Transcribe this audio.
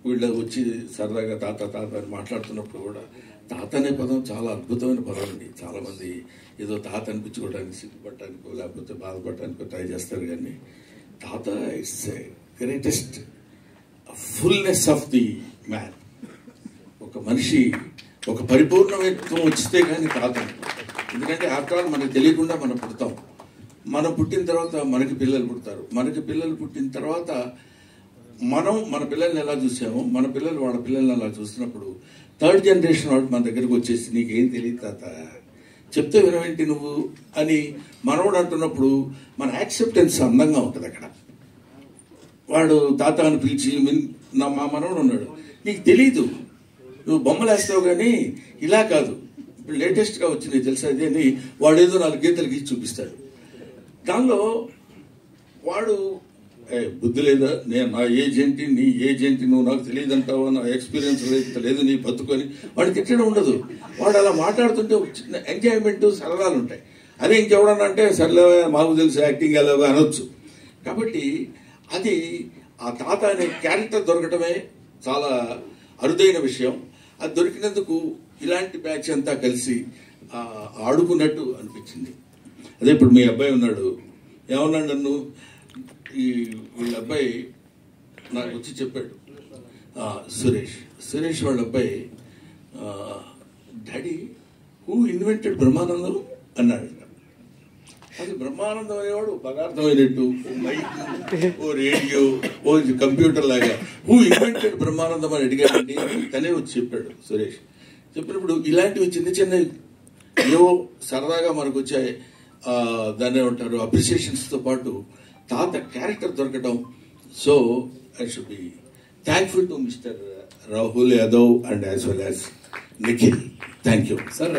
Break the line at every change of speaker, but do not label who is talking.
వీళ్ళు వచ్చి సరదాగా తాత తాత అని మాట్లాడుతున్నప్పుడు కూడా తాత అనే పదం చాలా అద్భుతమైన పదం అండి. చాలామంది ఏదో తాత అనిపించుకోవడానికి సిగ్గుపడటానికో లేకపోతే బాధపడటానికో ట్రై చేస్తారు, కానీ తాత it's greatest fullness of the man. ఒక మనిషి ఒక పరిపూర్ణత్వం వచ్చితే కానీ తాత. ఎందుకంటే ఆఫ్టర్ ఆల్ మనకు తెలియకుండా మనం పుడతాం. మనం పుట్టిన తర్వాత మనకి పిల్లలు పుడతారు. మనకి పిల్లలు పుట్టిన తర్వాత మనం మన పిల్లల్ని ఎలా చూసామో మన పిల్లలు వాళ్ళ పిల్లల్ని అలా చూసినప్పుడు థర్డ్ జనరేషన్ వాడు మన దగ్గరకు వచ్చేసి నీకేం తెలియదు తాత, చెప్తే వినవేంటి నువ్వు అని మనవాడు అంటున్నప్పుడు మన యాక్సెప్టెన్స్ అందంగా ఉంటుంది. అక్కడ వాడు తాత అని పిలిచి మా మనవడు ఉన్నాడు, నీకు తెలీదు, నువ్వు బొమ్మలు వేస్తావు కానీ ఇలా కాదు, ఇప్పుడు లేటెస్ట్గా వచ్చింది తెలుసా ఇది అని వాడు ఏదో 4 గీతలు గీసి చూపిస్తాడు. దానిలో వాడు బుద్ధి లేదా, నేను నా ఏజ్ ఏంటి నీ ఏజ్ ఏంటి నువ్వు నాకు తెలియదు అంటావా, నా ఎక్స్పీరియన్స్ లేదు నీ బతుకొని వాడు తిట్టడం ఉండదు. వాడు అలా మాట్లాడుతుంటే చిన్న ఎంజాయ్మెంట్ సరదాలు ఉంటాయి. అదే ఇంకెవడన్నా అంటే సర్లే మాకు తెలుసు యాక్టింగ్ ఎలా అనొచ్చు. కాబట్టి అది ఆ తాత అనే క్యారెక్టర్ దొరకటమే చాలా అరుదైన విషయం. అది దొరికినందుకు ఇలాంటి బ్యాచ్ అంతా కలిసి ఆడుకున్నట్టు అనిపించింది. అదే ఇప్పుడు మీ అబ్బాయి ఉన్నాడు, ఏమన్నాడు నన్ను, వీళ్ళ అబ్బాయి నాకు వచ్చి చెప్పాడు, సురేష్ వాళ్ళ అబ్బాయి, డాడీ హూ ఇన్వెంటెడ్ బ్రహ్మానందం అన్నాడు. అది బ్రహ్మానందం అనేవాడు పదార్థమైనట్టు, ఓ మైక్, ఓ రేడియో, ఓ కంప్యూటర్ లాగా హూ ఇన్వెంటెడ్ బ్రహ్మానందం అని అడిగాడండి. తనే వచ్చి చెప్పాడు సురేష్. చెప్పినప్పుడు ఇలాంటివి చిన్న చిన్నవి ఏవో సరదాగా మనకు వచ్చాయి, దాన్ని ఏమంటారు అప్రిసియేషన్స్తో పాటు తాత క్యారెక్టర్ దొరకడం. So I should be thankful to mister Rahul Yadav and as well as Nikhil. Thank you
sir.